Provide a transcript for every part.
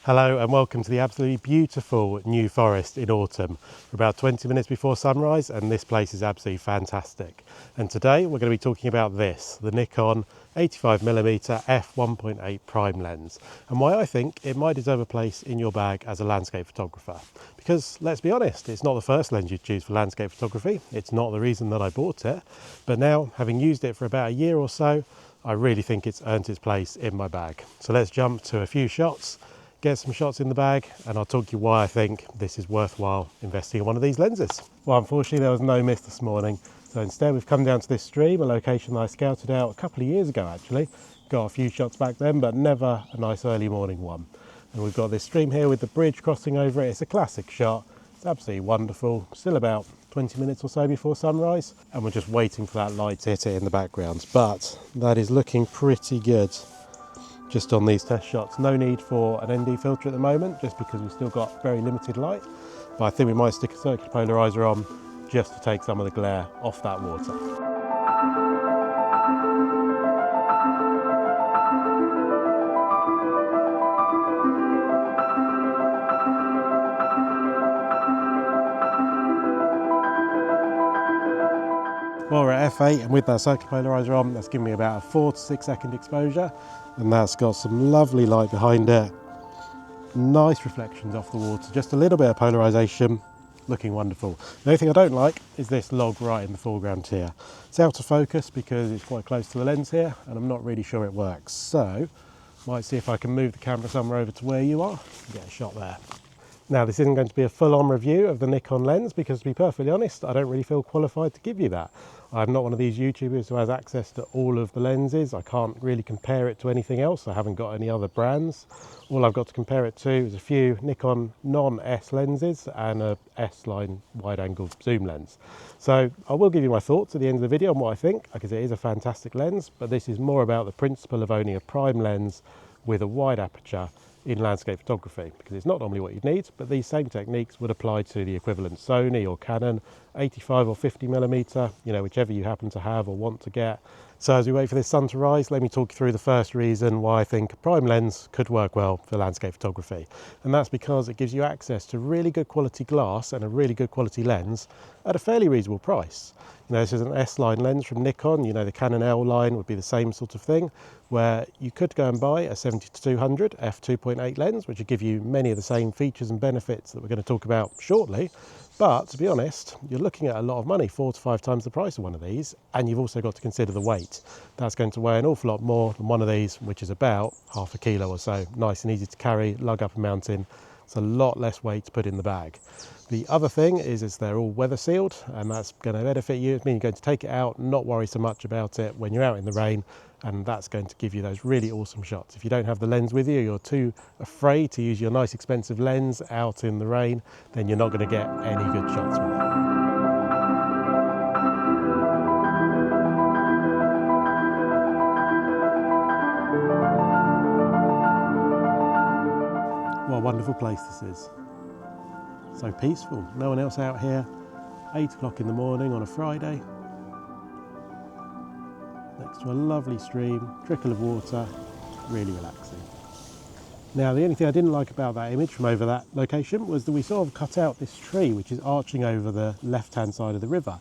Hello and welcome to the absolutely beautiful New Forest in autumn. We're about 20 minutes before sunrise and this place is absolutely fantastic. And today we're going to be talking about this, the Nikon 85mm f1.8 prime lens, and why I think it might deserve a place in your bag as a landscape photographer. Because let's be honest, it's not the first lens you'd choose for landscape photography. It's not the reason that I bought it, but now having used it for about a year or so, I really think it's earned its place in my bag. So let's jump to a few shots, get some shots in the bag, and I'll talk you why I think this is worthwhile investing in one of these lenses. Well, unfortunately there was no mist this morning, so instead we've come down to this stream, a location that I scouted out a couple of years ago actually. Got a few shots back then, but never a nice early morning one. And we've got this stream here with the bridge crossing over it. It's a classic shot. It's absolutely wonderful. Still about 20 minutes or so before sunrise, and we're just waiting for that light to hit it in the background. But that is looking pretty good just on these test shots. No need for an ND filter at the moment, just because we've still got very limited light. But I think we might stick a circular polarizer on just to take some of the glare off that water. Well, we're at f8 and with that circular polarizer on, that's giving me about a 4 to 6 second exposure, and that's got some lovely light behind it. Nice reflections off the water, just a little bit of polarization, looking wonderful. The only thing I don't like is this log right in the foreground here. It's out of focus because it's quite close to the lens here and I'm not really sure it works. So, might see if I can move the camera somewhere over to where you are and get a shot there. Now, this isn't going to be a full-on review of the Nikon lens because, to be perfectly honest, I don't really feel qualified to give you that. I'm not one of these YouTubers who has access to all of the lenses. I can't really compare it to anything else. I haven't got any other brands. All I've got to compare it to is a few Nikon non-S lenses and a S-line wide-angle zoom lens. So I will give you my thoughts at the end of the video on what I think, because it is a fantastic lens, but this is more about the principle of owning a prime lens with a wide aperture in landscape photography, because it's not normally what you'd need, but these same techniques would apply to the equivalent Sony or Canon 85 or 50mm, whichever you happen to have or want to get. So as we wait for this sun to rise, let me talk you through the first reason why I think a prime lens could work well for landscape photography. And that's because it gives you access to really good quality glass and a really good quality lens at a fairly reasonable price. This is an S-line lens from Nikon. The Canon L line would be the same sort of thing, where you could go and buy a 70-200 f2.8 lens, which would give you many of the same features and benefits that we're going to talk about shortly. But to be honest, you're looking at a lot of money, 4 to 5 times the price of one of these, and you've also got to consider the weight. That's going to weigh an awful lot more than one of these, which is about half a kilo or so. Nice and easy to carry, lug up a mountain. It's a lot less weight to put in the bag. The other thing is they're all weather sealed, and that's going to benefit you. It means you're going to take it out, not worry so much about it when you're out in the rain, and that's going to give you those really awesome shots. If you don't have the lens with you, you're too afraid to use your nice expensive lens out in the rain, then you're not going to get any good shots with it. What a wonderful place this is. So peaceful, no one else out here. 8 o'clock in the morning on a Friday. Next to a lovely stream, trickle of water, really relaxing. Now, the only thing I didn't like about that image from over that location was that we sort of cut out this tree which is arching over the left-hand side of the river.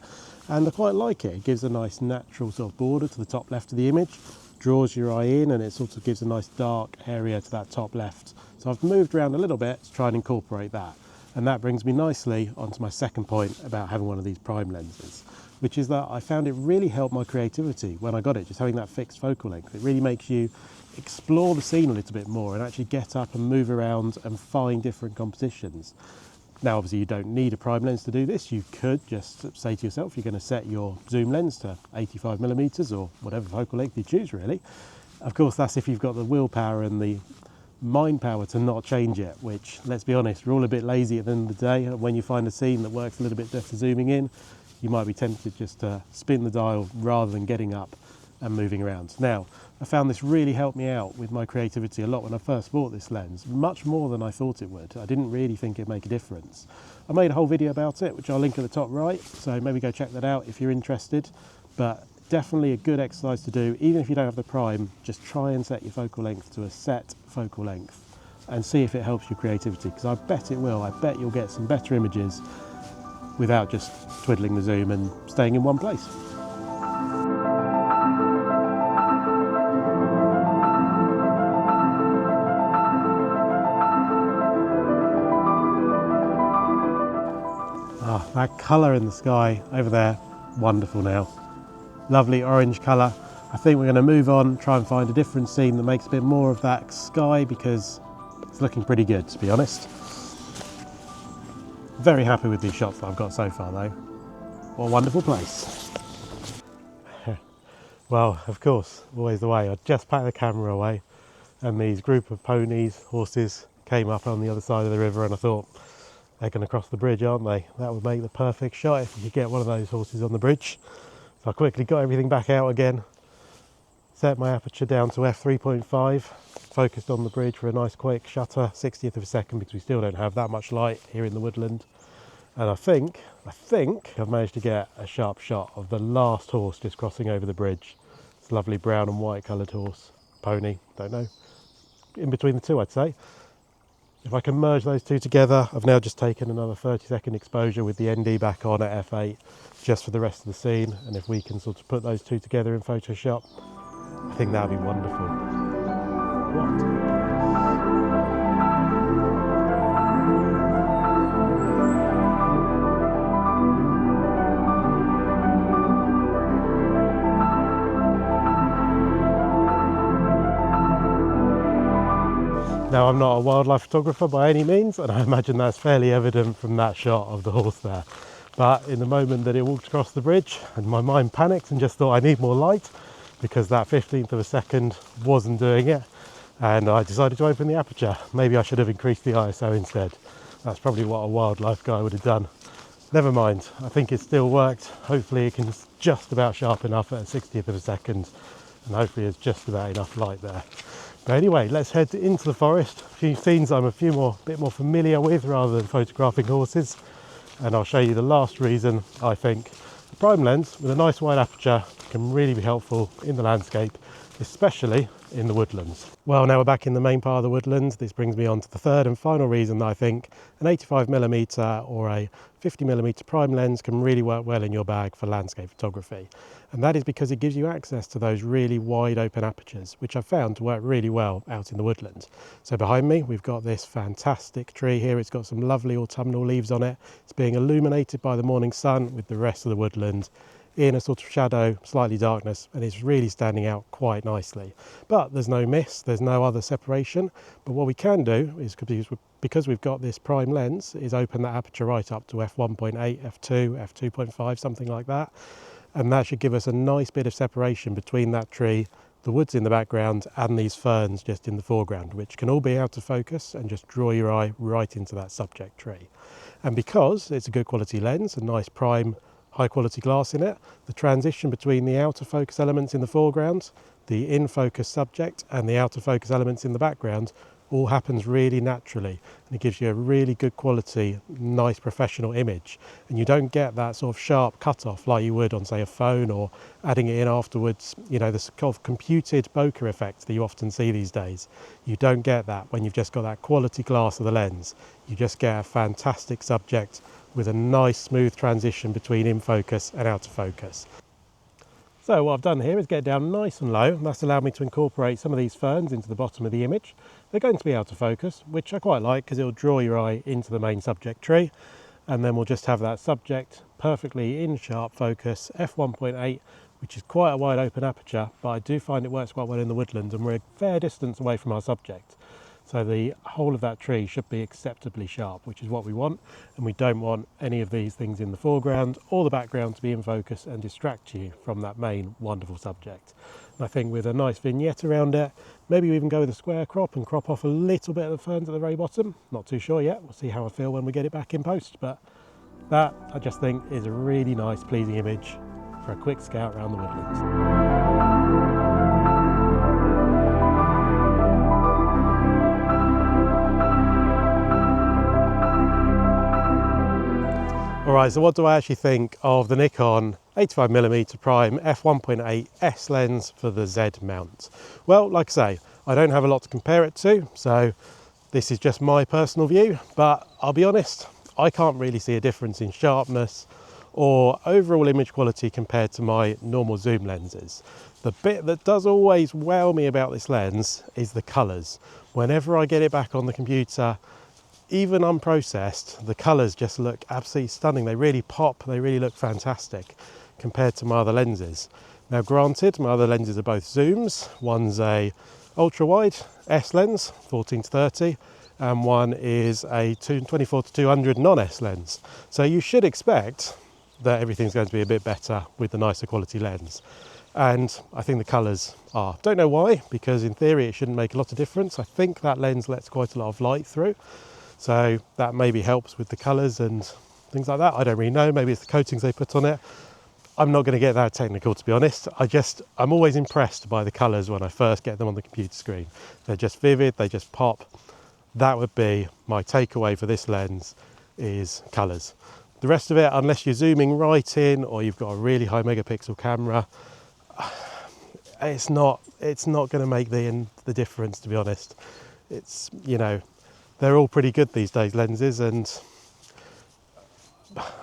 And I quite like it. It gives a nice natural sort of border to the top left of the image, draws your eye in, and it sort of gives a nice dark area to that top left. So I've moved around a little bit to try and incorporate that. And that brings me nicely onto my second point about having one of these prime lenses, which is that I found it really helped my creativity when I got it, just having that fixed focal length. It really makes you explore the scene a little bit more and actually get up and move around and find different compositions. Now, obviously you don't need a prime lens to do this. You could just say to yourself, you're going to set your zoom lens to 85mm or whatever focal length you choose, really. Of course, that's if you've got the willpower and the mind power to not change it, which, let's be honest, we're all a bit lazy at the end of the day. When you find a scene that works a little bit better zooming in, you might be tempted just to spin the dial rather than getting up and moving around. Now, I found this really helped me out with my creativity a lot when I first bought this lens, much more than I thought it would. I didn't really think it'd make a difference. I made a whole video about it, which I'll link at the top right, so maybe go check that out if you're interested. But definitely a good exercise to do, even if you don't have the prime. Just try and set your focal length to a set focal length and see if it helps your creativity, because I bet it will. I bet you'll get some better images without just twiddling the zoom and staying in one place. Ah, that colour in the sky over there, wonderful now. Lovely orange colour. I think we're going to move on, try and find a different scene that makes a bit more of that sky, because it's looking pretty good, to be honest. Very happy with these shots that I've got so far though. What a wonderful place. Well, of course, always the way. I just packed the camera away and these group of ponies, horses, came up on the other side of the river, and I thought, they're going to cross the bridge, aren't they? That would make the perfect shot if you could get one of those horses on the bridge. So I quickly got everything back out again, set my aperture down to f3.5, focused on the bridge for a nice quick shutter, 60th of a second, because we still don't have that much light here in the woodland. And I think I've managed to get a sharp shot of the last horse just crossing over the bridge. It's a lovely brown and white coloured horse, pony, don't know, in between the two I'd say. If I can merge those two together, I've now just taken another 30-second exposure with the ND back on at f8 just for the rest of the scene, and if we can sort of put those two together in Photoshop, I think that would be wonderful. What? Now, I'm not a wildlife photographer by any means, and I imagine that's fairly evident from that shot of the horse there. But in the moment that it walked across the bridge, and my mind panicked and just thought I need more light, because that 15th of a second wasn't doing it, and I decided to open the aperture. Maybe I should have increased the ISO instead. That's probably what a wildlife guy would have done. Never mind, I think it still worked. Hopefully it can just about sharp enough at a 60th of a second, and hopefully there's just about enough light there. But anyway, let's head into the forest. A few scenes I'm a bit more familiar with rather than photographing horses. And I'll show you the last reason I think a prime lens with a nice wide aperture can really be helpful in the landscape, especially in the woodlands. Well, now we're back in the main part of the woodlands. This brings me on to the third and final reason that I think an 85mm or a 50mm prime lens can really work well in your bag for landscape photography. And that is because it gives you access to those really wide open apertures, which I've found to work really well out in the woodlands. So behind me, we've got this fantastic tree here. It's got some lovely autumnal leaves on it. It's being illuminated by the morning sun with the rest of the woodland in a sort of shadow, slightly darkness, and it's really standing out quite nicely. But there's no mist, there's no other separation. But what we can do is, because we've got this prime lens, is open that aperture right up to f1.8, f2, f2.5, something like that. And that should give us a nice bit of separation between that tree, the woods in the background, and these ferns just in the foreground, which can all be out of focus and just draw your eye right into that subject tree. And because it's a good quality lens, a nice prime high quality glass in it, the transition between the outer focus elements in the foreground, the in focus subject, and the outer focus elements in the background all happens really naturally, and it gives you a really good quality, nice professional image. And you don't get that sort of sharp cutoff like you would on, say, a phone, or adding it in afterwards, you know, this kind of computed bokeh effect that you often see these days. You don't get that when you've just got that quality glass of the lens. You just get a fantastic subject with a nice smooth transition between in focus and out of focus. So what I've done here is get down nice and low, and that's allowed me to incorporate some of these ferns into the bottom of the image. They're going to be out of focus, which I quite like because it'll draw your eye into the main subject tree, and then we'll just have that subject perfectly in sharp focus, f1.8, which is quite a wide open aperture, but I do find it works quite well in the woodland, and we're a fair distance away from our subject. So the whole of that tree should be acceptably sharp, which is what we want, and we don't want any of these things in the foreground or the background to be in focus and distract you from that main wonderful subject. And I think with a nice vignette around it, maybe we even go with a square crop and crop off a little bit of the ferns at the very bottom. Not too sure yet, we'll see how I feel when we get it back in post, but that I just think is a really nice, pleasing image for a quick scout around the woodlands. Alright, so what do I actually think of the Nikon 85mm prime f1.8 S lens for the Z mount? Well, like I say, I don't have a lot to compare it to, so This is just my personal view, but I'll be honest, I can't really see a difference in sharpness or overall image quality compared to my normal zoom lenses. The bit that does always wow me about this lens is the colours. Whenever I get it back on the computer, even unprocessed, the colours just look absolutely stunning. They really pop, they really look fantastic compared to my other lenses. Now granted, my other lenses are both zooms. One's a ultra wide S lens, 14-30, and one is a 24-200 non-S lens. So you should expect that everything's going to be a bit better with the nicer quality lens. And I think the colours are. Don't know why, because in theory it shouldn't make a lot of difference. I think that lens lets quite a lot of light through, so that maybe helps with the colours and things like that. I don't really know, maybe it's the coatings they put on it. I'm not going to get that technical, to be honest. I'm always impressed by the colours when I first get them on the computer screen. They're just vivid, they just pop. That would be my takeaway for this lens, is colours. The rest of it, unless you're zooming right in or you've got a really high megapixel camera, it's not going to make the difference, to be honest. It's, you know, they're all pretty good these days, lenses, and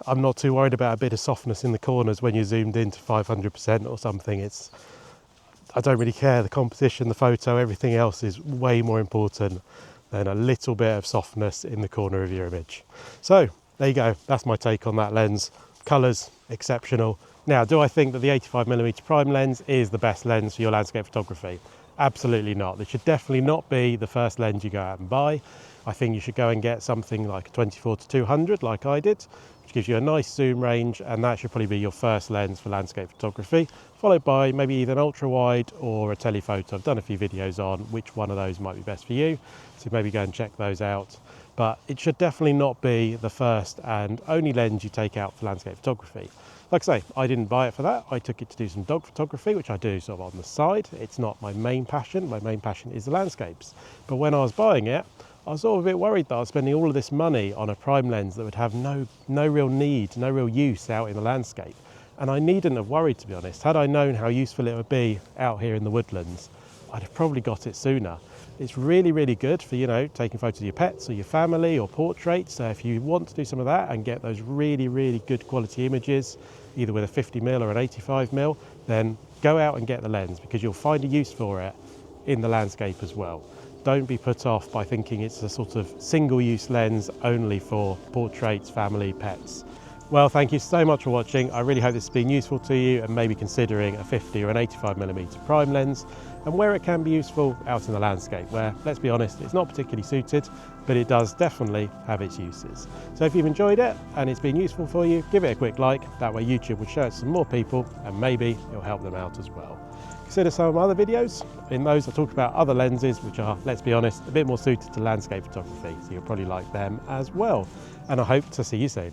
I'm not too worried about a bit of softness in the corners when you're zoomed into 500% or something. I don't really care. The composition, the photo, everything else is way more important than a little bit of softness in the corner of your image. So there you go. That's my take on that lens. Colours, exceptional. Now, do I think that the 85mm prime lens is the best lens for your landscape photography? Absolutely not. This should definitely not be the first lens you go out and buy. I think you should go and get something like a 24-200 like I did, which gives you a nice zoom range, and that should probably be your first lens for landscape photography, followed by maybe either an ultra wide or a telephoto. I've done a few videos on which one of those might be best for you, so maybe go and check those out. But it should definitely not be the first and only lens you take out for landscape photography. Like I say, I didn't buy it for that. I took it to do some dog photography, which I do sort of on the side. It's not my main passion. My main passion is the landscapes. But when I was buying it, I was sort of a bit worried that I was spending all of this money on a prime lens that would have no real need, no real use out in the landscape. And I needn't have worried, to be honest. Had I known how useful it would be out here in the woodlands, I'd have probably got it sooner. It's really, really good for, you know, taking photos of your pets or your family or portraits. So if you want to do some of that and get those really, really good quality images, either with a 50mm or an 85mm, then go out and get the lens, because you'll find a use for it in the landscape as well. Don't be put off by thinking it's a sort of single-use lens only for portraits, family, pets. Well, thank you so much for watching. I really hope this has been useful to you, and maybe considering a 50 or an 85mm prime lens and where it can be useful out in the landscape, where, let's be honest, it's not particularly suited, but it does definitely have its uses. So if you've enjoyed it and it's been useful for you, give it a quick like. That way YouTube will show it to some more people, and maybe it'll help them out as well. Consider some of my other videos. In those I talk about other lenses which are, let's be honest, a bit more suited to landscape photography, so you'll probably like them as well. And I hope to see you soon.